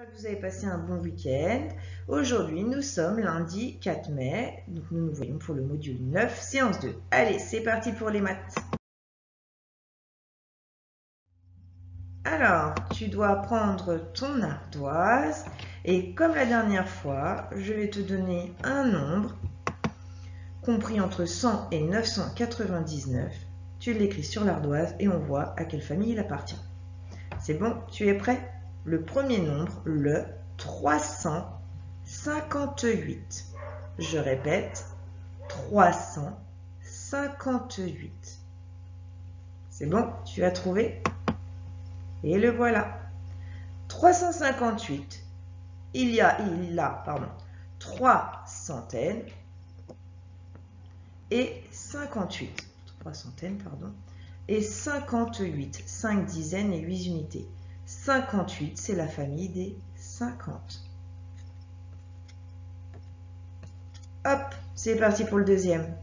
J'espère que vous avez passé un bon week-end. Aujourd'hui, nous sommes lundi 4 mai. Donc, nous nous voyons pour le module 9, séance 2. Allez, c'est parti pour les maths. Alors, tu dois prendre ton ardoise. Et comme la dernière fois, je vais te donner un nombre compris entre 100 et 999. Tu l'écris sur l'ardoise et on voit à quelle famille il appartient. C'est bon, tu es prêt? Le premier nombre, le 358. Je répète, 358. C'est bon, tu as trouvé? Et le voilà. 358, il a 3 centaines et 58. 3 centaines, pardon. Et 58, 5 dizaines et 8 unités. 58, c'est la famille des 50. Hop, c'est parti pour le deuxième.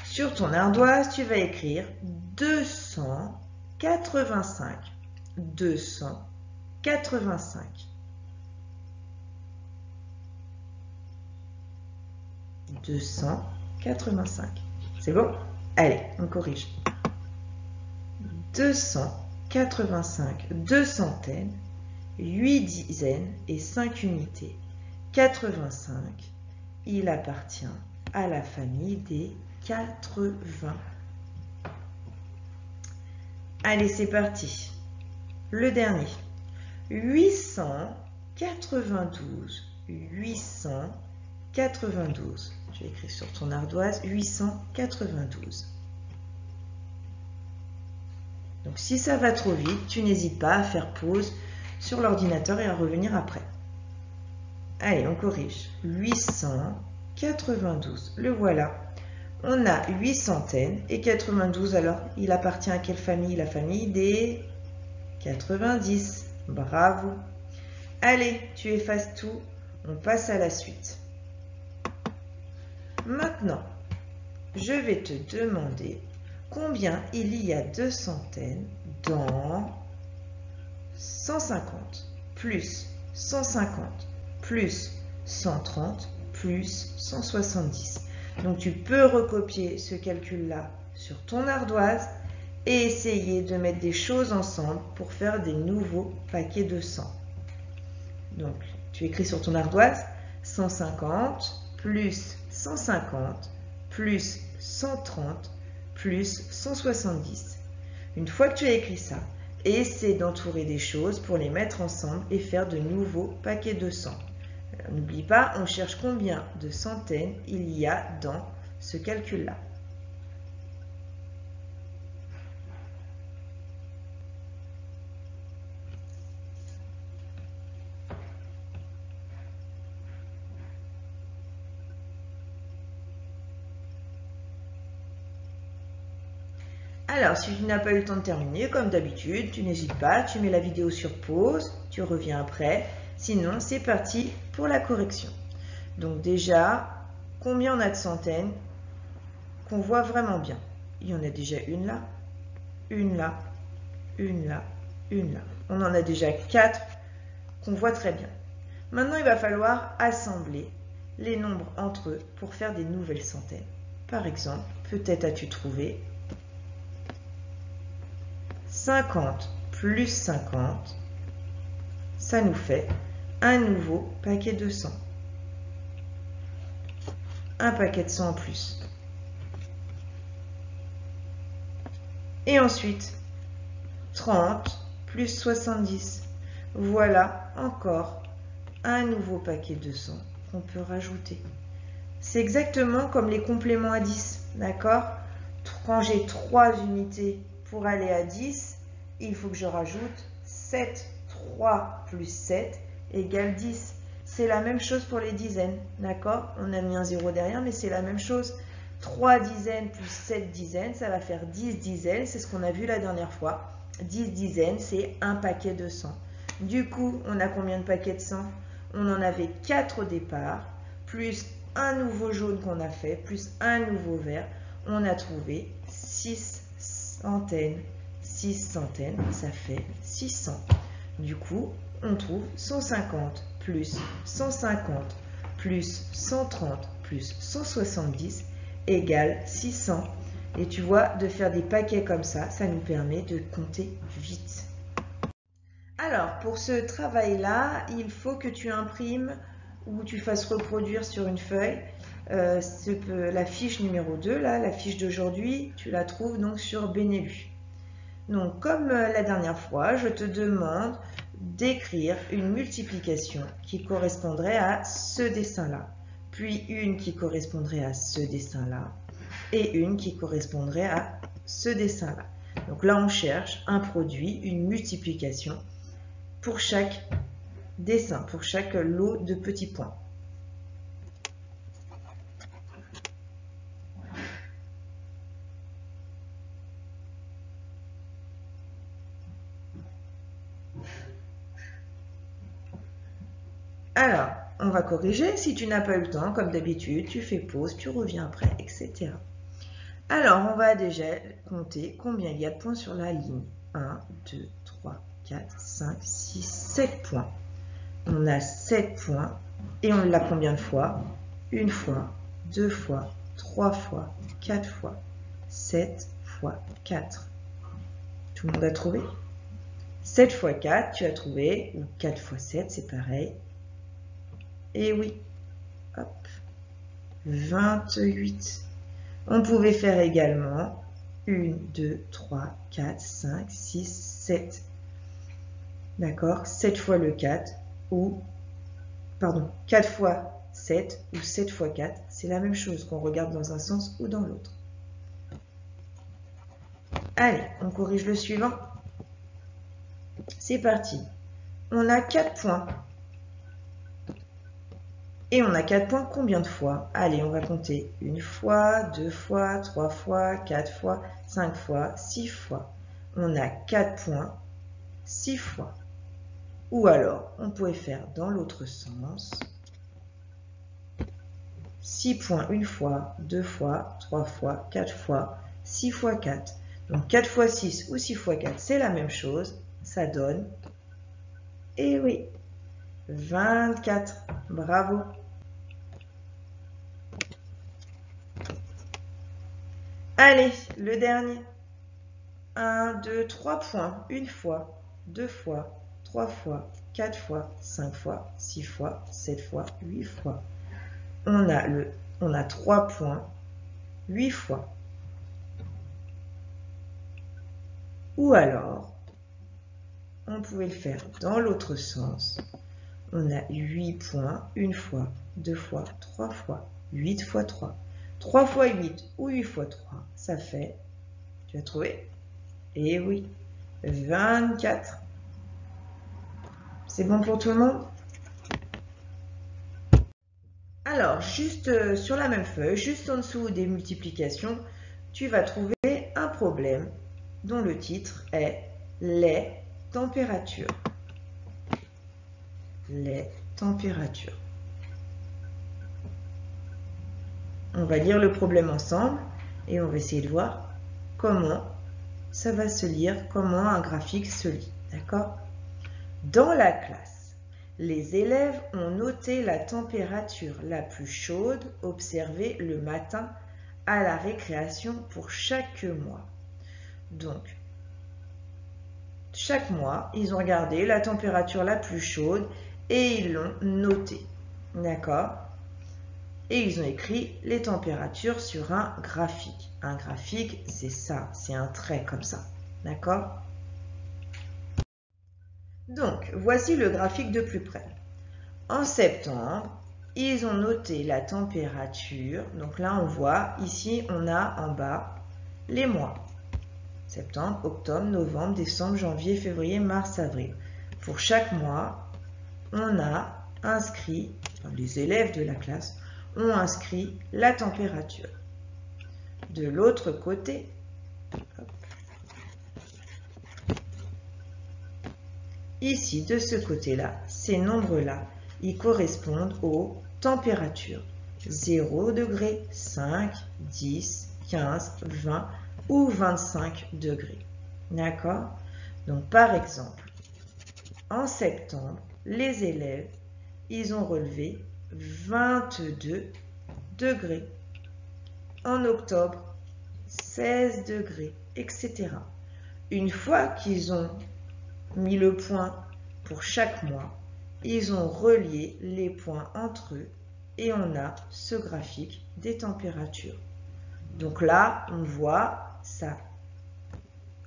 Sur ton ardoise, tu vas écrire 285. 285. C'est bon? Allez, on corrige. 285, 2 centaines, 8 dizaines et 5 unités. 85, il appartient à la famille des 80. Allez, c'est parti. Le dernier. 892. 892. Je vais écrire sur ton ardoise 892. Donc, si ça va trop vite, tu n'hésites pas à faire pause sur l'ordinateur et à revenir après. Allez, on corrige. 892. Le voilà. On a 8 centaines et 92. Alors, il appartient à quelle famille? La famille des 90. Bravo. Allez, tu effaces tout. On passe à la suite. Maintenant, je vais te demander combien il y a de centaines dans 150 plus 150 plus 130 plus 170. Donc, tu peux recopier ce calcul-là sur ton ardoise et essayer de mettre des choses ensemble pour faire des nouveaux paquets de 100. Donc, tu écris sur ton ardoise 150 plus 150 plus 130 plus 170. Une fois que tu as écrit ça, essaie d'entourer des choses pour les mettre ensemble et faire de nouveaux paquets de 100. N'oublie pas, on cherche combien de centaines il y a dans ce calcul-là. Alors, si tu n'as pas eu le temps de terminer, comme d'habitude, tu n'hésites pas, tu mets la vidéo sur pause, tu reviens après. Sinon, c'est parti pour la correction. Donc déjà, combien on a de centaines qu'on voit vraiment bien? Il y en a déjà une là, une là, une là, une là. On en a déjà 4 qu'on voit très bien. Maintenant, il va falloir assembler les nombres entre eux pour faire des nouvelles centaines. Par exemple, peut-être as-tu trouvé 50 plus 50, ça nous fait un nouveau paquet de 100. Un paquet de 100 en plus. Et ensuite, 30 plus 70. Voilà encore un nouveau paquet de 100 qu'on peut rajouter. C'est exactement comme les compléments à 10, d'accord? Quand j'ai 3 unités pour aller à 10, il faut que je rajoute 7. 3 plus 7 égale 10. C'est la même chose pour les dizaines, d'accord? On a mis un 0 derrière, mais c'est la même chose. 3 dizaines plus 7 dizaines, ça va faire 10 dizaines. C'est ce qu'on a vu la dernière fois. 10 dizaines, c'est un paquet de 100. Du coup, on a combien de paquets de 100? On en avait 4 au départ, plus un nouveau jaune qu'on a fait, plus un nouveau vert. On a trouvé 6 centaines. 6 centaines, ça fait 600. Du coup, on trouve 150 plus 150 plus 130 plus 170 égale 600. Et tu vois, de faire des paquets comme ça nous permet de compter vite. Alors, pour ce travail-là, il faut que tu imprimes ou tu fasses reproduire sur une feuille la fiche numéro 2, là, la fiche d'aujourd'hui, tu la trouves donc sur Benelu. Donc, comme la dernière fois, je te demande d'écrire une multiplication qui correspondrait à ce dessin-là, puis une qui correspondrait à ce dessin-là, et une qui correspondrait à ce dessin-là. Donc là, on cherche un produit, une multiplication pour chaque dessin, pour chaque lot de petits points. Alors, on va corriger. Si tu n'as pas eu le temps, comme d'habitude, tu fais pause, tu reviens après, etc. Alors, on va déjà compter combien il y a de points sur la ligne. 1, 2, 3, 4, 5, 6, 7 points. On a 7 points et on l'a combien de fois? Une fois, 2 fois, 3 fois, 4 fois, 7 fois 4. Tout le monde a trouvé? 7 fois 4, tu as trouvé, ou 4 fois 7, c'est pareil. Et oui, hop, 28. On pouvait faire également 1, 2, 3, 4, 5, 6, 7. D'accord? 7 fois le 4 ou, pardon, 4 fois 7 ou 7 fois 4, c'est la même chose qu'on regarde dans un sens ou dans l'autre. Allez, on corrige le suivant. C'est parti. On a 4 points. Et on a 4 points combien de fois? Allez, on va compter 1 fois, 2 fois, 3 fois, 4 fois, 5 fois, 6 fois. On a 4 points 6 fois. Ou alors, on pourrait faire dans l'autre sens. 6 points 1 fois, 2 fois, 3 fois, 4 fois, 6 fois 4. Donc 4 fois 6 ou 6 fois 4, c'est la même chose. Ça donne, et oui, 24. Bravo. Allez, le dernier. 1, 2, 3 points. 1 fois, 2 fois, 3 fois, 4 fois, 5 fois, 6 fois, 7 fois, 8 fois. On a 3 points 8 fois. Ou alors, on pouvait le faire dans l'autre sens. On a 8 points 1 fois, 2 fois, 3 fois, 8 fois 3. 3 fois 8 ou 8 fois 3, ça fait, tu as trouvé? Eh oui, 24. C'est bon pour tout le monde? Alors, juste sur la même feuille, juste en dessous des multiplications, tu vas trouver un problème dont le titre est les températures. Les températures. On va lire le problème ensemble et on va essayer de voir comment ça va se lire, comment un graphique se lit. D'accord? Dans la classe, les élèves ont noté la température la plus chaude observée le matin à la récréation pour chaque mois. Donc, chaque mois, ils ont regardé la température la plus chaude et ils l'ont notée. D'accord? Et ils ont écrit les températures sur un graphique. Un graphique, c'est ça, c'est un trait comme ça. D'accord? Donc, voici le graphique de plus près. En septembre, ils ont noté la température. Donc là, on voit, ici, on a en bas les mois. Septembre, octobre, novembre, décembre, janvier, février, mars, avril. Pour chaque mois, on a inscrit, les élèves de la classe ont inscrit la température. De l'autre côté, ici, de ce côté-là, ces nombres-là, ils correspondent aux températures. 0 degré, 5, 10, 15, 20 ou 25 degrés. D'accord? Donc, par exemple, en septembre, les élèves, ils ont relevé 22 degrés. En octobre, 16 degrés, etc. Une fois qu'ils ont mis le point pour chaque mois, ils ont relié les points entre eux et on a ce graphique des températures. Donc là, on voit ça.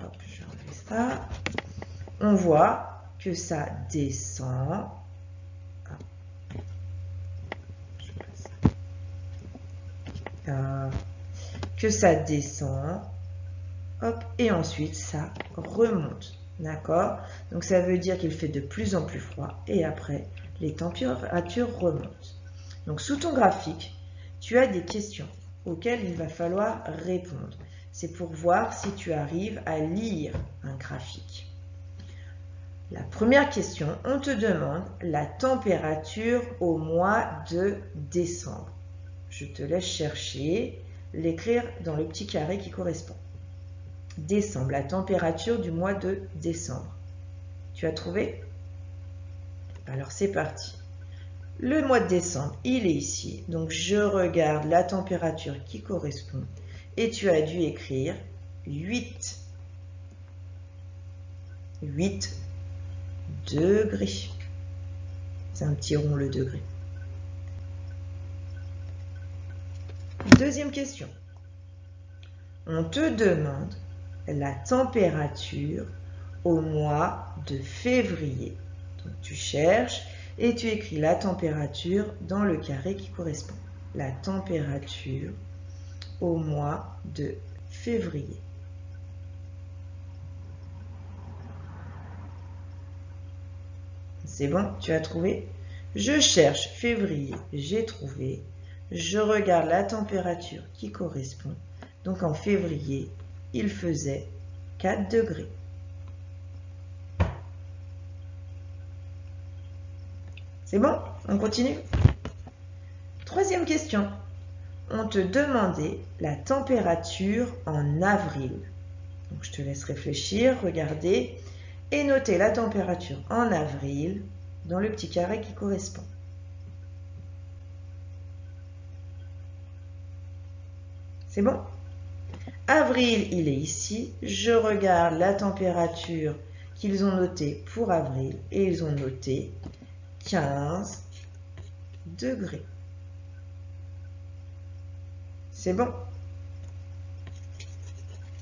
Hop, je vais enlever ça. On voit que ça descend. Que ça descend. Hop, et ensuite ça remonte. D'accord? Donc ça veut dire qu'il fait de plus en plus froid et après les températures remontent. Donc sous ton graphique, tu as des questions auxquelles il va falloir répondre. C'est pour voir si tu arrives à lire un graphique. La première question, on te demande la température au mois de décembre. Je te laisse chercher, l'écrire dans le petit carré qui correspond. Décembre, la température du mois de décembre. Tu as trouvé? Alors c'est parti. Le mois de décembre, il est ici. Donc je regarde la température qui correspond. Et tu as dû écrire 8 degrés. C'est un petit rond le degré. Deuxième question. On te demande la température au mois de février. Donc tu cherches et tu écris la température dans le carré qui correspond. La température au mois de février. C'est bon, tu as trouvé? Je cherche février, j'ai trouvé. Je regarde la température qui correspond. Donc en février, il faisait 4 degrés. C'est bon? On continue? Troisième question. On te demandait la température en avril. Donc je te laisse réfléchir, regarder et noter la température en avril dans le petit carré qui correspond. C'est bon? Avril, il est ici. Je regarde la température qu'ils ont notée pour avril et ils ont noté 15 degrés. C'est bon?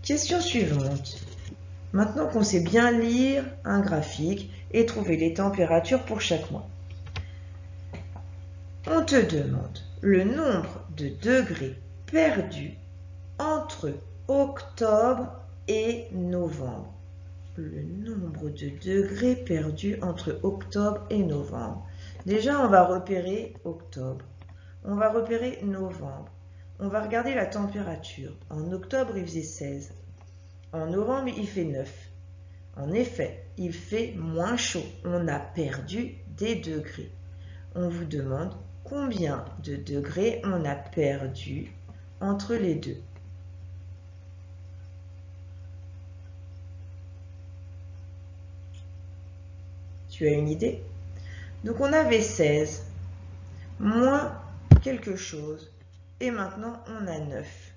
Question suivante. Maintenant qu'on sait bien lire un graphique et trouver les températures pour chaque mois, on te demande le nombre de degrés perdus entre octobre et novembre. Le nombre de degrés perdus entre octobre et novembre. Déjà, on va repérer octobre. On va repérer novembre. On va regarder la température. En octobre, il faisait 16. En novembre, il fait 9. En effet, il fait moins chaud. On a perdu des degrés. On vous demande combien de degrés on a perdu entre les deux. Tu as une idée? Donc on avait 16, moins quelque chose, et maintenant on a 9.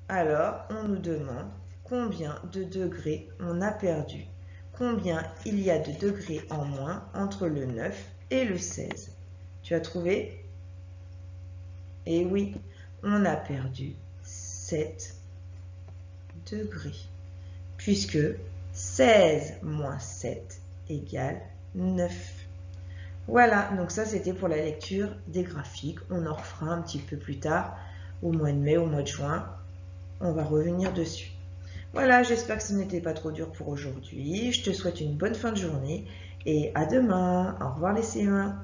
Alors on nous demande combien de degrés on a perdu. Combien il y a de degrés en moins entre le 9 et le 16. Tu as trouvé? Et oui, on a perdu 7 degrés. Puisque 16 moins 7 égale 9. Voilà, donc ça c'était pour la lecture des graphiques. On en refera un petit peu plus tard, au mois de mai, au mois de juin. On va revenir dessus. Voilà, j'espère que ce n'était pas trop dur pour aujourd'hui. Je te souhaite une bonne fin de journée et à demain. Au revoir les CE1.